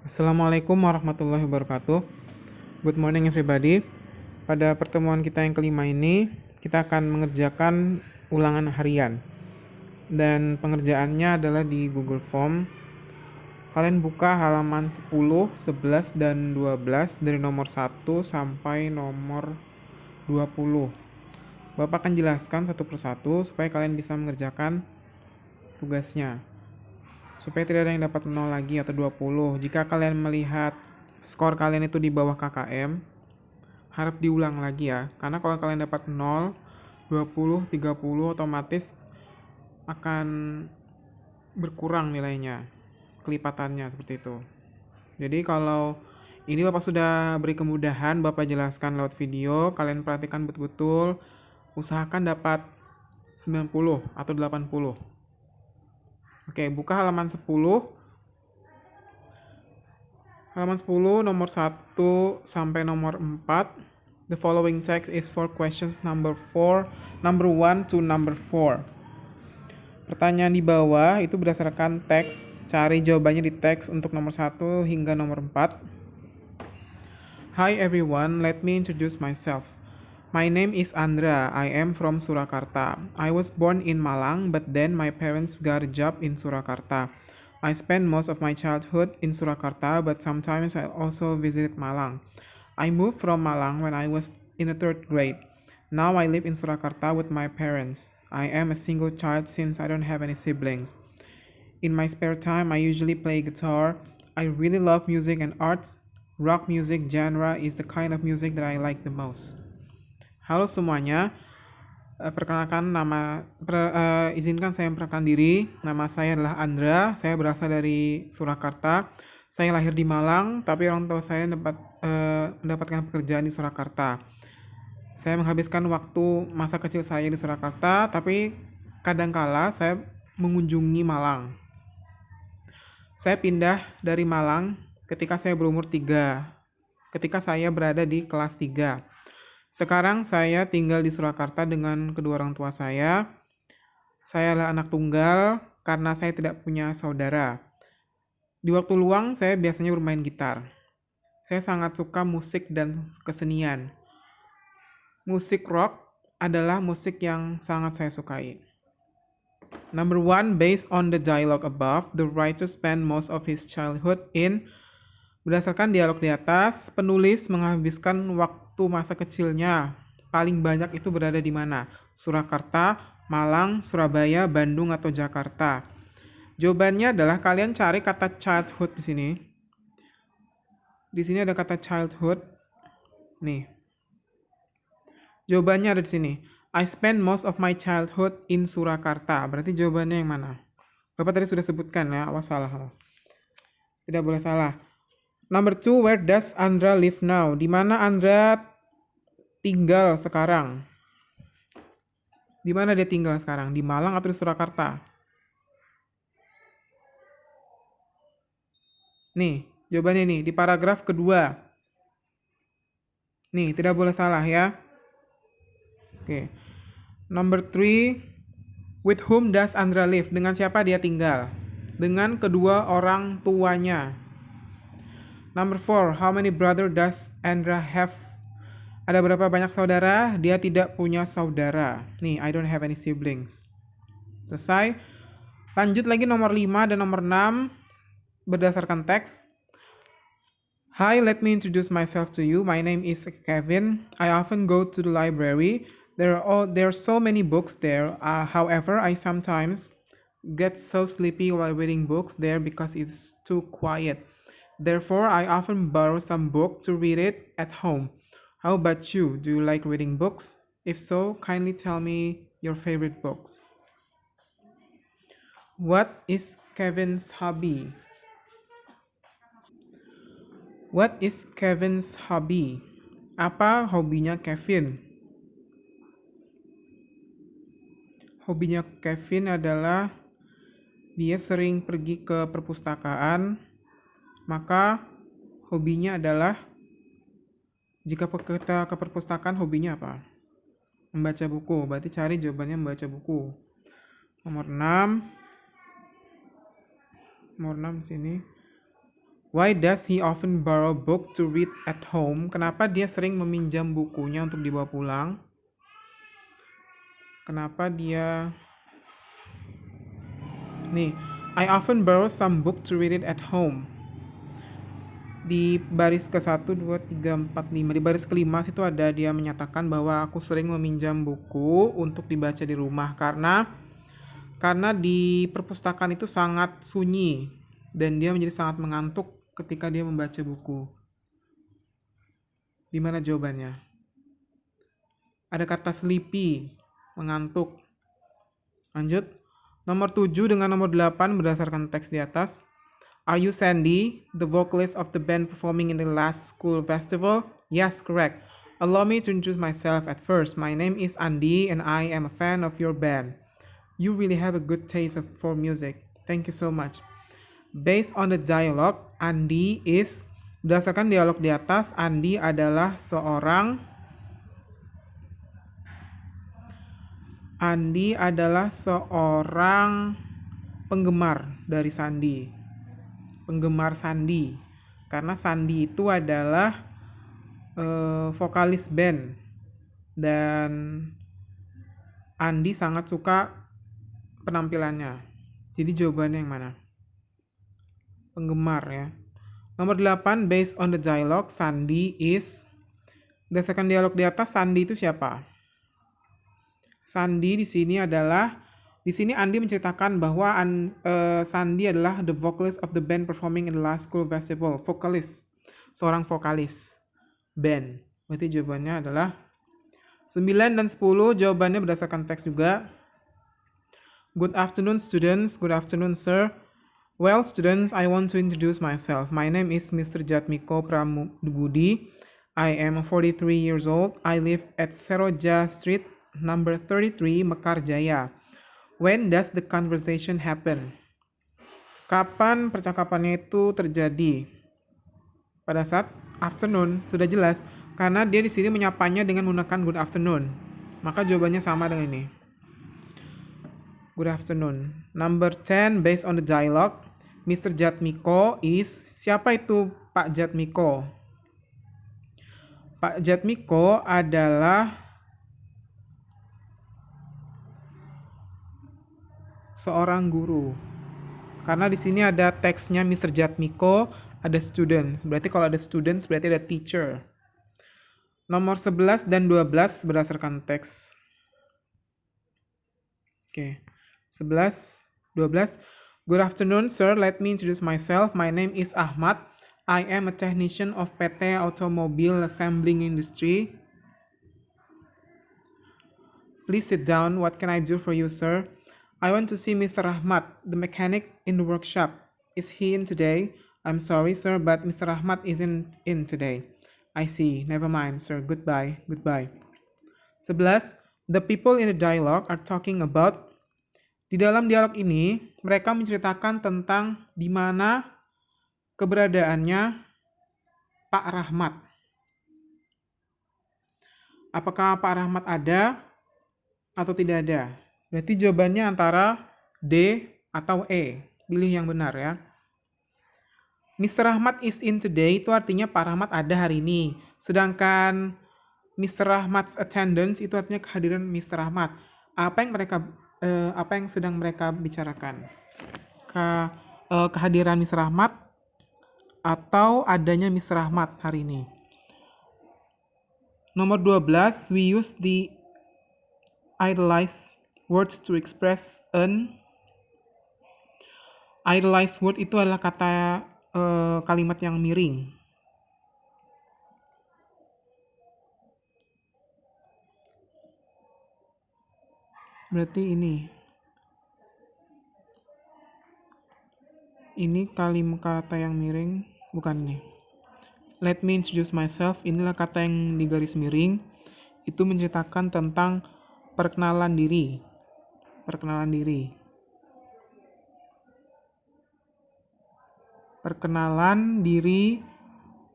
Assalamualaikum warahmatullahi wabarakatuh. Good morning everybody. Pada pertemuan kita yang kelima ini, kita akan mengerjakan ulangan harian. Dan pengerjaannya adalah di Google Form. Kalian buka halaman 10, 11, dan 12 dari nomor 1 sampai nomor 20. Bapak akan jelaskan satu persatu supaya kalian bisa mengerjakan tugasnya. Supaya tidak ada yang dapat 0 lagi atau 20. Jika kalian melihat skor kalian itu di bawah KKM, harap diulang lagi ya. Karena kalau kalian dapat 0, 20, 30 otomatis akan berkurang nilainya. Kelipatannya seperti itu. Jadi kalau ini Bapak sudah beri kemudahan, Bapak jelaskan lewat video, kalian perhatikan betul-betul, usahakan dapat 90 atau 80. Oke, buka halaman 10. Halaman 10 nomor 1 sampai nomor 4. The following text is for questions number 1 to number 4. Pertanyaan di bawah itu berdasarkan teks, cari jawabannya di teks untuk nomor 1 hingga nomor 4. Hi everyone, let me introduce myself. My name is Andra. I am from Surakarta. I was born in Malang, but then my parents got a job in Surakarta. I spent most of my childhood in Surakarta, but sometimes I also visited Malang. I moved from Malang when I was in the third grade. Now I live in Surakarta with my parents. I am a single child since I don't have any siblings. In my spare time, I usually play guitar. I really love music and arts. Rock music genre is the kind of music that I like the most. Halo semuanya, izinkan saya memperkenalkan diri. Nama saya adalah Andra, saya berasal dari Surakarta. Saya lahir di Malang, tapi orang tua saya mendapatkan pekerjaan di Surakarta. Saya menghabiskan waktu masa kecil saya di Surakarta, tapi kadangkala saya mengunjungi Malang. Saya pindah dari Malang ketika saya berumur 3, ketika saya berada di kelas 3. Sekarang saya tinggal di Surakarta dengan kedua orang tua saya. Saya adalah anak tunggal karena saya tidak punya saudara. Di waktu luang saya biasanya bermain gitar. Saya sangat suka musik dan kesenian. Musik rock adalah musik yang sangat saya sukai. Number 1, based on the dialogue above, the writer spent most of his childhood in. Berdasarkan dialog di atas, penulis menghabiskan waktu masa kecilnya paling banyak itu berada di mana? Surakarta, Malang, Surabaya, Bandung, atau Jakarta? Jawabannya adalah kalian cari kata childhood di sini. Di sini ada kata childhood. Nih. Jawabannya ada di sini. I spend most of my childhood in Surakarta. Berarti jawabannya yang mana? Bapak tadi sudah sebutkan ya, awas salah. Tidak boleh salah. Number 2, where does Andra live now? Di mana Andra tinggal sekarang? Di mana dia tinggal sekarang? Di Malang atau di Surakarta? Nih, jawabannya nih, di paragraf kedua. Nih, tidak boleh salah ya. Oke. Number 3, with whom does Andra live? Dengan siapa dia tinggal? Dengan kedua orang tuanya. Number 4, how many brother does Andra have? Ada berapa banyak saudara? Dia tidak punya saudara. Nih, I don't have any siblings. Selesai. Lanjut lagi nomor 5 dan nomor 6 berdasarkan teks. Hi, let me introduce myself to you. My name is Kevin. I often go to the library. There are so many books there. However, I sometimes get so sleepy while reading books there because it's too quiet. Therefore, I often borrow some book to read it at home. How about you? Do you like reading books? If so, kindly tell me your favorite books. What is Kevin's hobby? What is Kevin's hobby? Apa hobinya Kevin? Hobinya Kevin adalah dia sering pergi ke perpustakaan. Maka hobinya adalah, jika kita ke perpustakaan, hobinya apa? Membaca buku. Berarti cari jawabannya membaca buku. Nomor 6 sini. Why does he often borrow book to read at home? Kenapa dia sering meminjam bukunya untuk dibawa pulang? Kenapa dia... Nih, I often borrow some book to read it at home. Di baris ke-1, 2, 3, 4, 5. Di baris kelima situ ada dia menyatakan bahwa aku sering meminjam buku untuk dibaca di rumah karena di perpustakaan itu sangat sunyi dan dia menjadi sangat mengantuk ketika dia membaca buku. Di mana jawabannya? Ada kata sleepy, mengantuk. Lanjut. Nomor 7 dengan nomor 8 berdasarkan teks di atas. Are you Sandy, the vocalist of the band performing in the last school festival? Yes, correct. Allow me to introduce myself at first. My name is Andy and I am a fan of your band. You really have a good taste for music. Thank you so much. Based on the dialogue, Andy is... Berdasarkan dialog di atas, Andy adalah seorang penggemar dari Sandy. Penggemar Sandy. Karena Sandy itu adalah vokalis band. Dan Andy sangat suka penampilannya. Jadi jawabannya yang mana? Penggemar ya. Nomor 8, based on the dialogue, Sandy is... Berdasarkan dialog di atas, Sandy itu siapa? Sandy di sini Andy menceritakan bahwa Sandy adalah the vocalist of the band performing in the last school festival. Vokalis, seorang vokalis band. Berarti jawabannya adalah 9 dan 10. Jawabannya berdasarkan teks juga. Good afternoon students, good afternoon sir. Well students, I want to introduce myself. My name is Mr. Jatmiko Pramudibudi. I am 43 years old. I live at Seroja Street, number 33, Mekarjaya. When does the conversation happen? Kapan percakapannya itu terjadi? Pada saat afternoon, sudah jelas. Karena dia di sini menyapanya dengan menggunakan good afternoon. Maka jawabannya sama dengan ini. Good afternoon. Number 10, based on the dialogue, Mr. Jatmiko is... Siapa itu Pak Jatmiko? Pak Jatmiko adalah seorang guru. Karena di sini ada teksnya Mr. Jatmiko, ada students. Berarti kalau ada students berarti ada teacher. Nomor 11 dan 12 berdasarkan teks. Oke. 11, 12. Good afternoon, sir. Let me introduce myself. My name is Ahmad. I am a technician of PT Automobile Assembling Industry. Please sit down. What can I do for you, sir? I want to see Mr. Ahmad, the mechanic in the workshop. Is he in today? I'm sorry, sir, but Mr. Ahmad isn't in today. I see. Never mind, sir. Goodbye. Goodbye. 11. The people in the dialogue are talking about... Di dalam dialog ini, mereka menceritakan tentang di mana keberadaannya Pak Rahmat. Apakah Pak Rahmat ada atau tidak ada? Berarti jawabannya antara D atau E. Pilih yang benar ya. Mr. Rahmat is in today itu artinya Pak Rahmat ada hari ini. Sedangkan Mr. Rahmat's attendance itu artinya kehadiran Mr. Rahmat. Apa yang sedang mereka bicarakan? Kehadiran Mr. Rahmat atau adanya Mr. Rahmat hari ini. Nomor 12, we use the idolized words to express an... Idolized word itu adalah kata kalimat yang miring. Berarti ini kalimat kata yang miring, bukan nih. Let me introduce myself, inilah kata yang di garis miring. Itu menceritakan tentang perkenalan diri. Perkenalan diri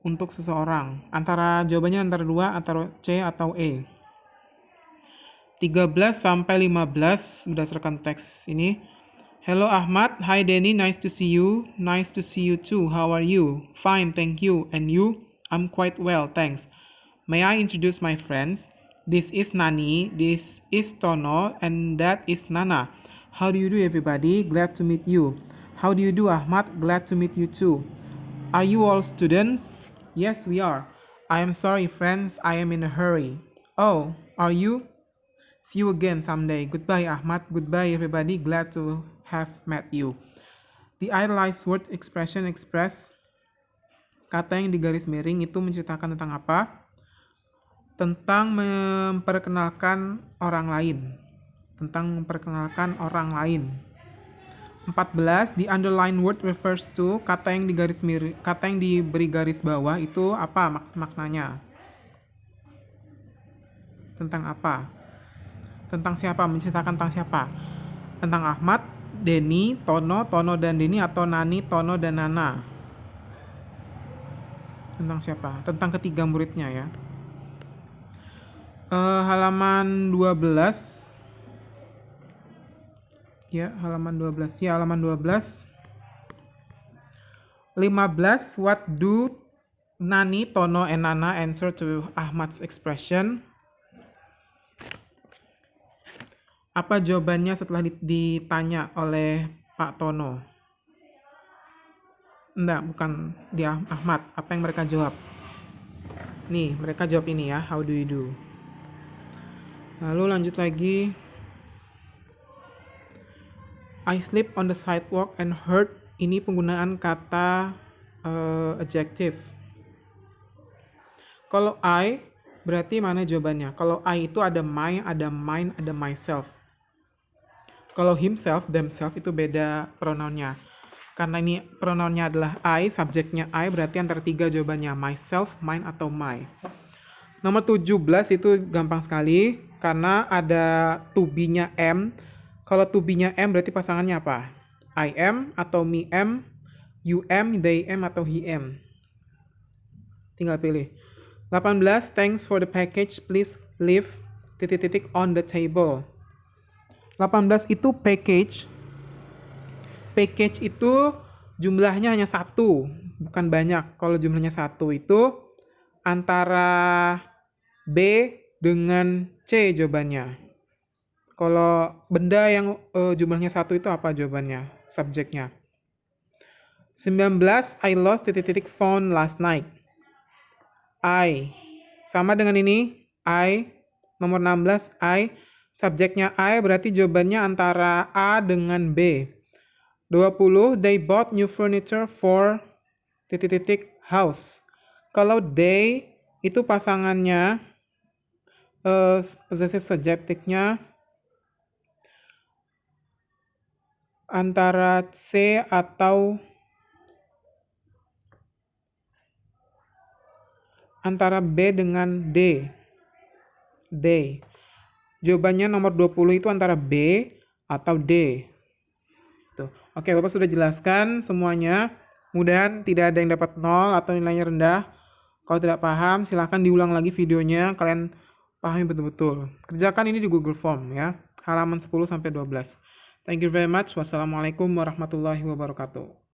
untuk seseorang. Jawabannya antara 2, antara C atau E. 13 sampai 15 berdasarkan teks ini. Hello Ahmad, hi Denny, nice to see you. Nice to see you too. How are you? Fine, thank you. And you? I'm quite well, thanks. May I introduce my friends? This is Nani, this is Tono, and that is Nana. How do you do, everybody? Glad to meet you. How do you do, Ahmad? Glad to meet you too. Are you all students? Yes, we are. I am sorry, friends, I am in a hurry. Oh, are you? See you again someday. Goodbye, Ahmad. Goodbye, everybody. Glad to have met you. The idolized word expression express, kata yang digaris miring itu menceritakan tentang apa? Tentang memperkenalkan orang lain. Tentang memperkenalkan orang lain. 14. The underlined word refers to, kata yang digaris miring, kata yang diberi garis bawah itu apa maknanya? Tentang apa? Tentang siapa? Menceritakan tentang siapa? Tentang Ahmad, Denny, Tono, Tono dan Denny, atau Nani, Tono dan Nana? Tentang siapa? Tentang ketiga muridnya ya. Halaman 12. Ya, halaman 12. Ya, halaman 12. 15. What do Nani, Tono, and Nana answer to Ahmad's expression? Apa jawabannya setelah ditanya oleh Pak Tono? Enggak, bukan dia Ahmad. Apa yang mereka jawab? Nih, mereka jawab ini ya. How do you do? Lalu lanjut lagi. I sleep on the sidewalk and heard. Ini penggunaan kata adjective. Kalau I, berarti mana jawabannya? Kalau I itu ada my, ada mine, ada myself. Kalau himself, themselves itu beda pronounnya. Karena ini pronounnya adalah I, subjeknya I, berarti antara tiga jawabannya. Myself, mine, atau my. Nomor 17 itu gampang sekali. Karena ada to be-nya am. Kalau to be-nya am berarti pasangannya apa? I am, atau me am, you am, they am, atau he am. Tinggal pilih. 18. Thanks for the package. Please leave ... on the table. 18 itu package. Package itu jumlahnya hanya satu, bukan banyak. Kalau jumlahnya satu itu antara B dengan C jawabannya. Kalau benda yang jumlahnya satu itu apa jawabannya? Subjeknya. 19. I lost ... phone last night. I. Sama dengan ini. I. Nomor 16. I. Subjeknya I berarti jawabannya antara A dengan B. 20. They bought new furniture for ... house. Kalau they itu pasangannya possessive subjektifnya antara C atau antara B dengan D. They. Jawabannya nomor 20 itu antara B atau D. Tuh. Oke, Bapak sudah jelaskan semuanya. Mudahan tidak ada yang dapat 0 atau nilainya rendah. Kalau tidak paham, silahkan diulang lagi videonya. Kalian pahami betul-betul. Kerjakan ini di Google Form ya. Halaman 10-12. Thank you very much. Wassalamualaikum warahmatullahi wabarakatuh.